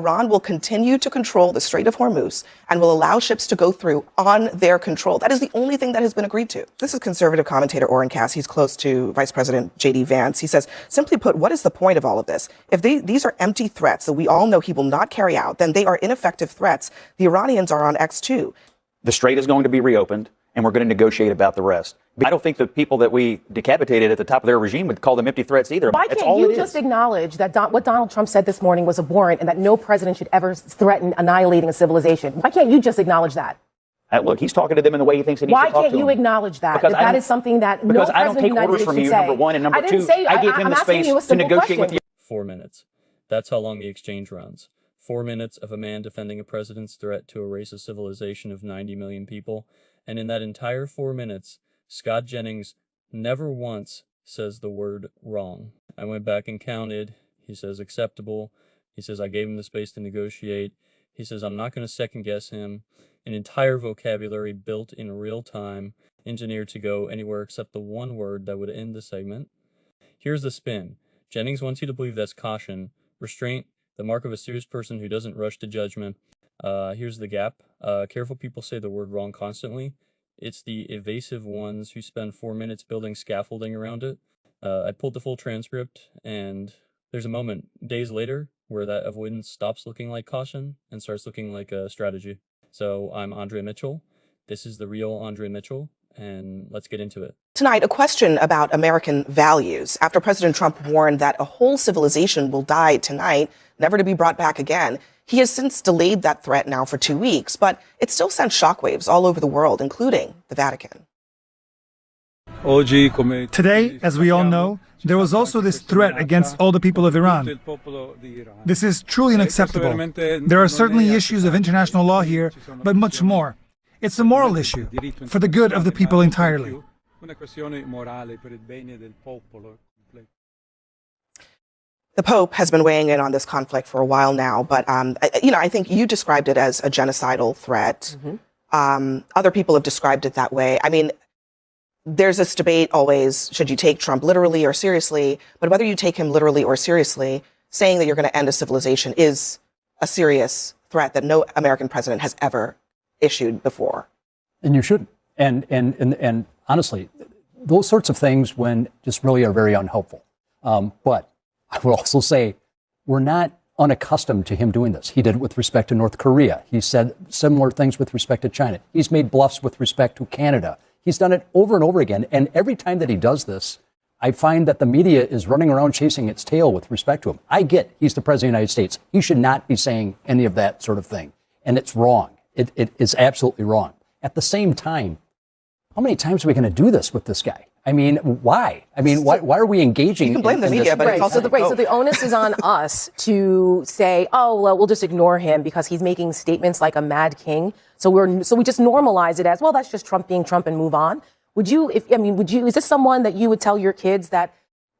Iran will continue to control the Strait of Hormuz and will allow ships to go through on their control. That is the only thing that has been agreed to. This is conservative commentator Orin. He's close to Vice President J.D. Vance. He says, simply put, what is the point of all of this? If these are empty threats that we all know he will not carry out, then they are ineffective threats. The Iranians are on X2. The Strait is going to be reopened, and we're going to negotiate about the rest. I don't think the people that we decapitated at the top of their regime would call them empty threats either. Why can't you just acknowledge that what Donald Trump said this morning was abhorrent and that no president should ever threaten annihilating a civilization? Why can't you just acknowledge that? Look, he's talking to them in the way he thinks he needs to talk to them. Why can't you acknowledge that? That is something that no president of the United States should say. Because I don't take orders from you, number one, and number two, I gave him the space to negotiate with you. 4 minutes. That's how long the exchange runs. 4 minutes of a man defending a president's threat to erase a civilization of 90 million people. And in that entire 4 minutes, Scott Jennings never once says the word wrong. I went back and counted. He says acceptable. He says I gave him the space to negotiate. He says I'm not going to second guess him. An entire vocabulary built in real time, engineered to go anywhere except the one word that would end the segment. Here's the spin. Jennings wants you to believe that's caution, restraint, the mark of a serious person who doesn't rush to judgment. Here's the gap. Careful people say the word wrong constantly. It's the evasive ones who spend 4 minutes building scaffolding around it. I pulled the full transcript, and there's a moment days later where that avoidance stops looking like caution and starts looking like a strategy. So I'm Andre Mitchell. This is the real Andre Mitchell, and let's get into it. Tonight, a question about American values. After President Trump warned that a whole civilization will die tonight, never to be brought back again, he has since delayed that threat now for 2 weeks, but it still sent shockwaves all over the world, including the Vatican. Today, as we all know, there was also this threat against all the people of Iran. This is truly unacceptable. There are certainly issues of international law here, but much more. It's a moral issue, for the good of the people entirely. The Pope has been weighing in on this conflict for a while now, but I think you described it as a genocidal threat. Other people have described it that way. I mean, there's this debate always, should you take Trump literally or seriously? But whether you take him literally or seriously, saying that you're going to end a civilization is a serious threat that no American president has ever issued before. And you shouldn't. And honestly, those sorts of things when just really are very unhelpful. But I will also say we're not unaccustomed to him doing this. He did it with respect to North Korea. He said similar things with respect to China. He's made bluffs with respect to Canada. He's done it over and over again. And every time that he does this, I find that the media is running around chasing its tail with respect to him. I get he's the president of the United States. He should not be saying any of that sort of thing. And it's wrong. It is absolutely wrong. At the same time, how many times are we going to do this with this guy? I mean, why? I mean, why are we engaging? You can blame the media, but it's also so the onus is on us to say, oh, well, we'll just ignore him because he's making statements like a mad king. So we just normalize it as, well, that's just Trump being Trump and move on. Is this someone that you would tell your kids that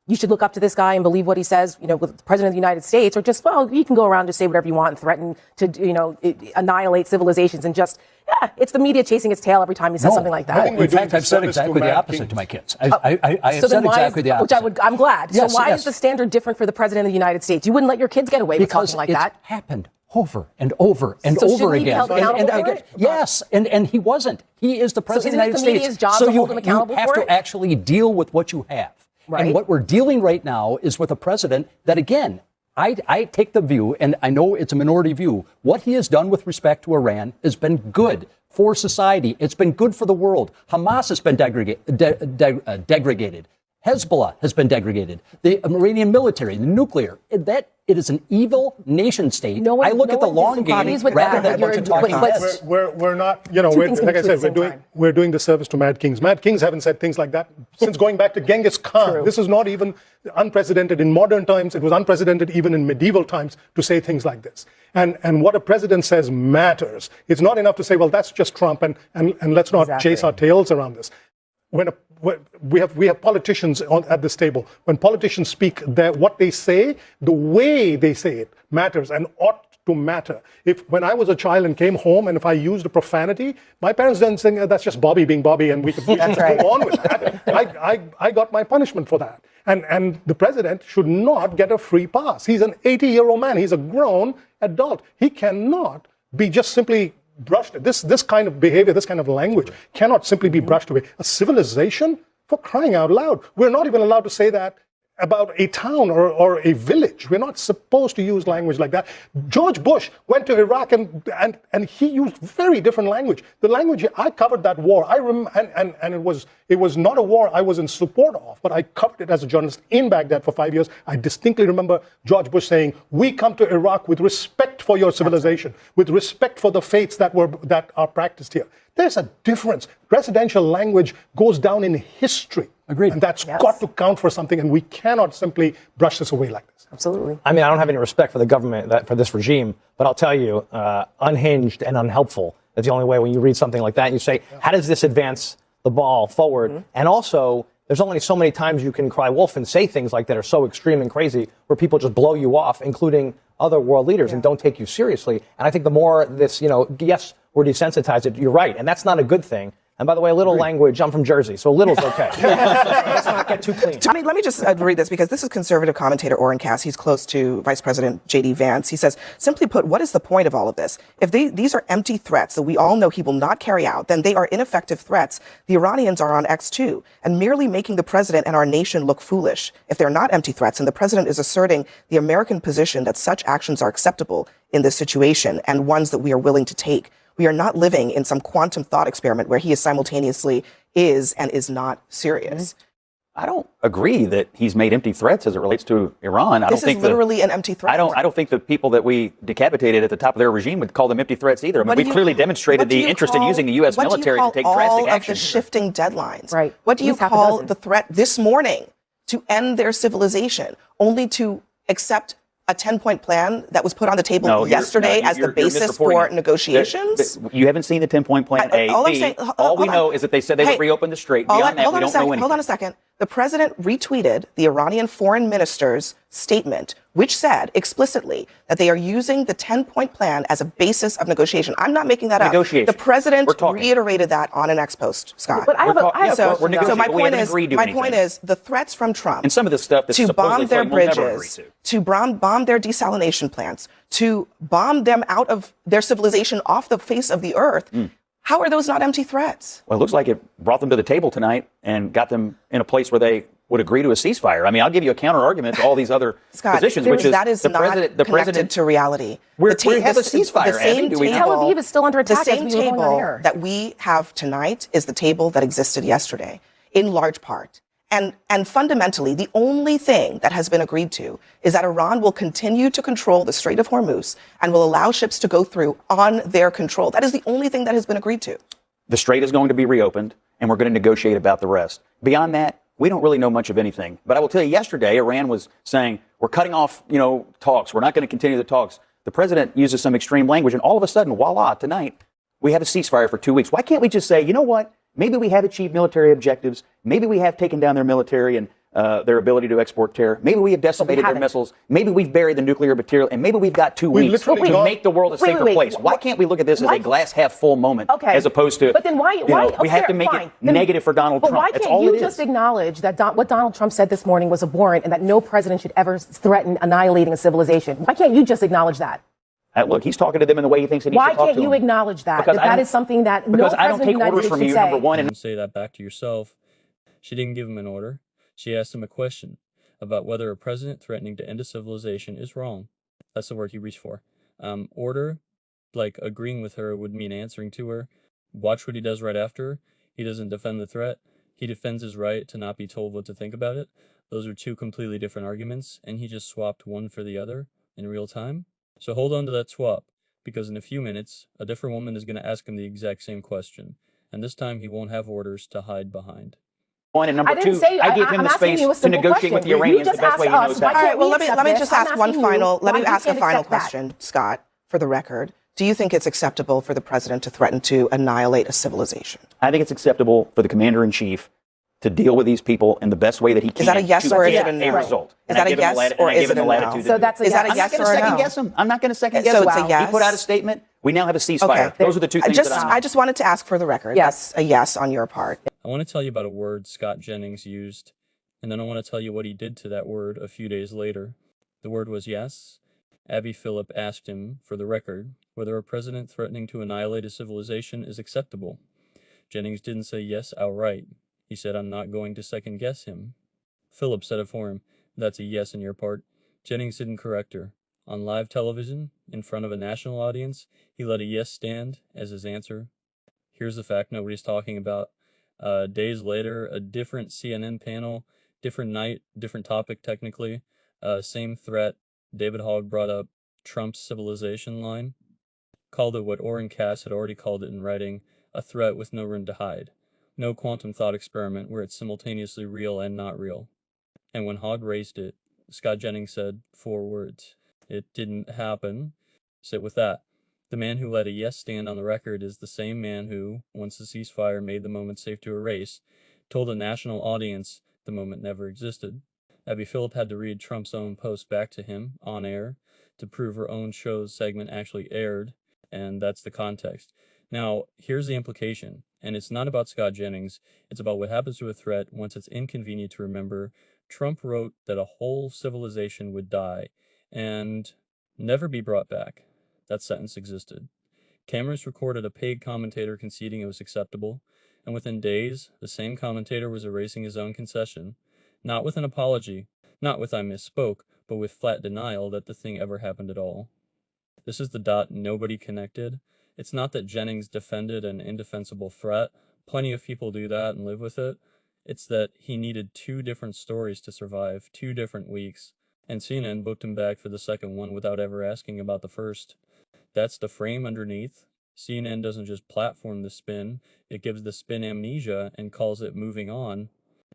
you should look up to this guy and believe what he says, with the president of the United States, or just, well, you can go around to say whatever you want and threaten to, annihilate civilizations and just, it's the media chasing its tail every time he says something like that. No, in fact, I've said exactly the opposite to my kids. I have said exactly the opposite. I'm glad. Yes, so why is the standard different for the president of the United States? You wouldn't let your kids get away with something like that. Because it's happened over and over and over again. Yes, and he wasn't. He is the president of the United States. So isn't it the media's job to hold him accountable for it? You have to actually deal with what you have. Right. And what we're dealing right now is with a president that, again, I take the view, and I know it's a minority view, what he has done with respect to Iran has been good for society. It's been good for the world. Hamas has been degraded. Hezbollah has been degraded. The Iranian military, the nuclear, it is an evil nation state. I look at the long game rather than a bunch of talking heads. We're not, like I said, we're doing the service to Mad Kings. Mad Kings haven't said things like that since going back to Genghis Khan. True. This is not even unprecedented in modern times. It was unprecedented even in medieval times to say things like this. And what a president says matters. It's not enough to say, well, that's just Trump, and let's not chase our tails around this. We have politicians at this table. When politicians speak, what they say, the way they say it matters and ought to matter. When I was a child and came home, and if I used a profanity, my parents then saying, that's just Bobby being Bobby, and we could just go on with that. I got my punishment for that. And the president should not get a free pass. He's an 80-year-old man. He's a grown adult. He cannot be just simply brushed. This kind of behavior, this kind of language cannot simply be brushed away. A civilization? For crying out loud. We're not even allowed to say that about a town or a village. We're not supposed to use language like that. George Bush went to Iraq and he used very different language. The language, I covered that war. And it was not a war I was in support of, but I covered it as a journalist in Baghdad for 5 years. I distinctly remember George Bush saying, we come to Iraq with respect for your civilization, with respect for the faiths that are practiced here. There's a difference. Presidential language goes down in history. Agreed. And that's got to count for something, and we cannot simply brush this away like this. Absolutely. I mean, I don't have any respect for the government, for this regime, but I'll tell you, unhinged and unhelpful. That's the only way when you read something like that, and you say, how does this advance the ball forward? And also, there's only so many times you can cry wolf and say things like that are so extreme and crazy where people just blow you off, including other world leaders, and don't take you seriously. And I think the more this, yes, we're desensitized, you're right, and that's not a good thing. And by the way, a little language, I'm from Jersey, so a little's okay. Let's not get too clean. I mean, let me just read this, because this is conservative commentator Orin. He's close to Vice President J.D. Vance. He says, simply put, what is the point of all of this? If these are empty threats that we all know he will not carry out, then they are ineffective threats. The Iranians are on X too, and merely making the president and our nation look foolish. If they're not empty threats, and the president is asserting the American position that such actions are acceptable in this situation and ones that we are willing to take, we are not living in some quantum thought experiment where he is simultaneously is and is not serious. I don't agree that he's made empty threats as it relates to Iran. This is literally an empty threat. I don't think the people that we decapitated at the top of their regime would call them empty threats either. I mean, we've clearly demonstrated the interest in using the U.S. military to take drastic action. All of the shifting deadlines. Right. What do you call the threat this morning to end their civilization, only to accept a 10-point plan that was put on the table yesterday as the basis for negotiations? You haven't seen the 10-point plan. All we know is that they said they would reopen the strait. Beyond that, we don't know anything. Hold on a second. The president retweeted the Iranian foreign minister's statement, which said explicitly that they are using the 10-point plan as a basis of negotiation. I'm not making that up. The president reiterated that on an X post, Scott. But so my point is the threats from Trump and some of the stuff that's to bomb their bridges, to bomb their desalination plants, to bomb them out of their civilization off the face of the earth. How are those not empty threats? Well, it looks like it brought them to the table tonight and got them in a place where they would agree to a ceasefire. I mean, I'll give you a counter argument to all these other positions, which is that is not connected to reality. We have a ceasefire. Tel Aviv is still under attack. The same table that we have tonight is the table that existed yesterday, in large part. And fundamentally, the only thing that has been agreed to is that Iran will continue to control the Strait of Hormuz and will allow ships to go through on their control. That is the only thing that has been agreed to. The strait is going to be reopened, and we're going to negotiate about the rest. Beyond that, we don't really know much of anything. But I will tell you, yesterday, Iran was saying, we're cutting off, talks. We're not going to continue the talks. The president uses some extreme language, and all of a sudden, voila, tonight, we have a ceasefire for 2 weeks. Why can't we just say, you know what? Maybe we have achieved military objectives. Maybe we have taken down their military and their ability to export terror. Maybe we have decimated their missiles. Maybe we've buried the nuclear material. And maybe we've got 2 weeks to make the world a safer place. Why can't we look at this as a glass half full moment as opposed to, but then why we have to make it negative for Donald Trump. But why can't you just acknowledge that what Donald Trump said this morning was abhorrent and that no president should ever threaten annihilating a civilization? Why can't you just acknowledge that? Look, he's talking to them in the way he thinks he needs to talk to them. Why can't you acknowledge that? That is something that no president I don't take orders from you, number one. And say that back to yourself. She didn't give him an order. She asked him a question about whether a president threatening to end a civilization is wrong. That's the word he reached for. Order, like agreeing with her, would mean answering to her. Watch what he does right after. He doesn't defend the threat. He defends his right to not be told what to think about it. Those are two completely different arguments, and he just swapped one for the other in real time. So hold on to that swap, because in a few minutes, a different woman is going to ask him the exact same question, and this time he won't have orders to hide behind. One, and number two, I give him the space to negotiate with the Iranians the best way he knows how. All right, well, let me just ask a final question, Scott, for the record. Do you think it's acceptable for the president to threaten to annihilate a civilization? I think it's acceptable for the commander-in-chief to deal with these people in the best way that he can. Is that a yes to or is get it a no? result. Is And that I a give him yes the or and I is give it him a the no? latitude So to do that's it. a Is that a yes. yes I'm or a not going to no? second guess him. I'm not going to second guess So him. it's a yes? He put out a statement. We now have a ceasefire. Okay. Those are the two things that I just wanted to ask for the record. Yes. That's a yes on your part. I want to tell you about a word Scott Jennings used, and then I want to tell you what he did to that word a few days later. The word was yes. Abby Phillip asked him, for the record, whether a president threatening to annihilate a civilization is acceptable. Jennings didn't say yes outright. He said, I'm not going to second guess him. Phillip said it for him. That's a yes on your part. Jennings didn't correct her. On live television, in front of a national audience, he let a yes stand as his answer. Here's the fact nobody's talking about. Days later, a different CNN panel, different night, different topic technically, same threat. David Hogg brought up Trump's civilization line, called it what Orin Cass had already called it in writing, a threat with no room to hide. No quantum thought experiment where it's simultaneously real and not real. And when Hogg raised it, Scott Jennings said 4 words. It didn't happen. Sit with that. The man who let a yes stand on the record is the same man who, once the ceasefire made the moment safe to erase, told a national audience the moment never existed. Abby Phillip had to read Trump's own post back to him, on air, to prove her own show's segment actually aired, and that's the context. Now, here's the implication, and it's not about Scott Jennings, it's about what happens to a threat once it's inconvenient to remember. Trump wrote that a whole civilization would die and never be brought back. That sentence existed. Cameras recorded a paid commentator conceding it was acceptable, and within days, the same commentator was erasing his own concession, not with an apology, not with I misspoke, but with flat denial that the thing ever happened at all. This is the dot nobody connected. It's not that Jennings defended an indefensible threat. Plenty of people do that and live with it. It's that he needed 2 different stories to survive, 2 different weeks, and CNN booked him back for the second one without ever asking about the first. That's the frame underneath. CNN doesn't just platform the spin, it gives the spin amnesia and calls it moving on.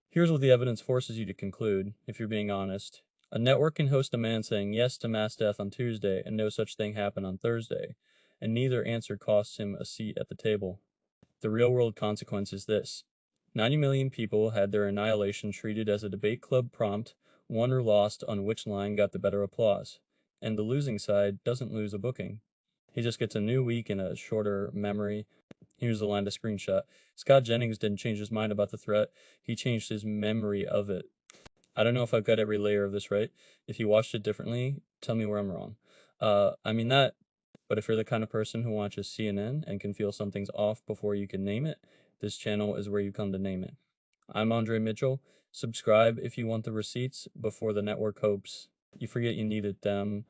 Here's what the evidence forces you to conclude, if you're being honest. A network can host a man saying yes to mass death on Tuesday and no such thing happened on Thursday, and neither answer costs him a seat at the table. The real-world consequence is this. 90 million people had their annihilation treated as a debate club prompt, won or lost on which line got the better applause. And the losing side doesn't lose a booking. He just gets a new week and a shorter memory. Here's the line to screenshot. Scott Jennings didn't change his mind about the threat. He changed his memory of it. I don't know if I've got every layer of this right. If you watched it differently, tell me where I'm wrong. I mean that, but if you're the kind of person who watches CNN and can feel something's off before you can name it, this channel is where you come to name it. I'm Andre Mitchell. Subscribe if you want the receipts before the network hopes. You forget you needed them.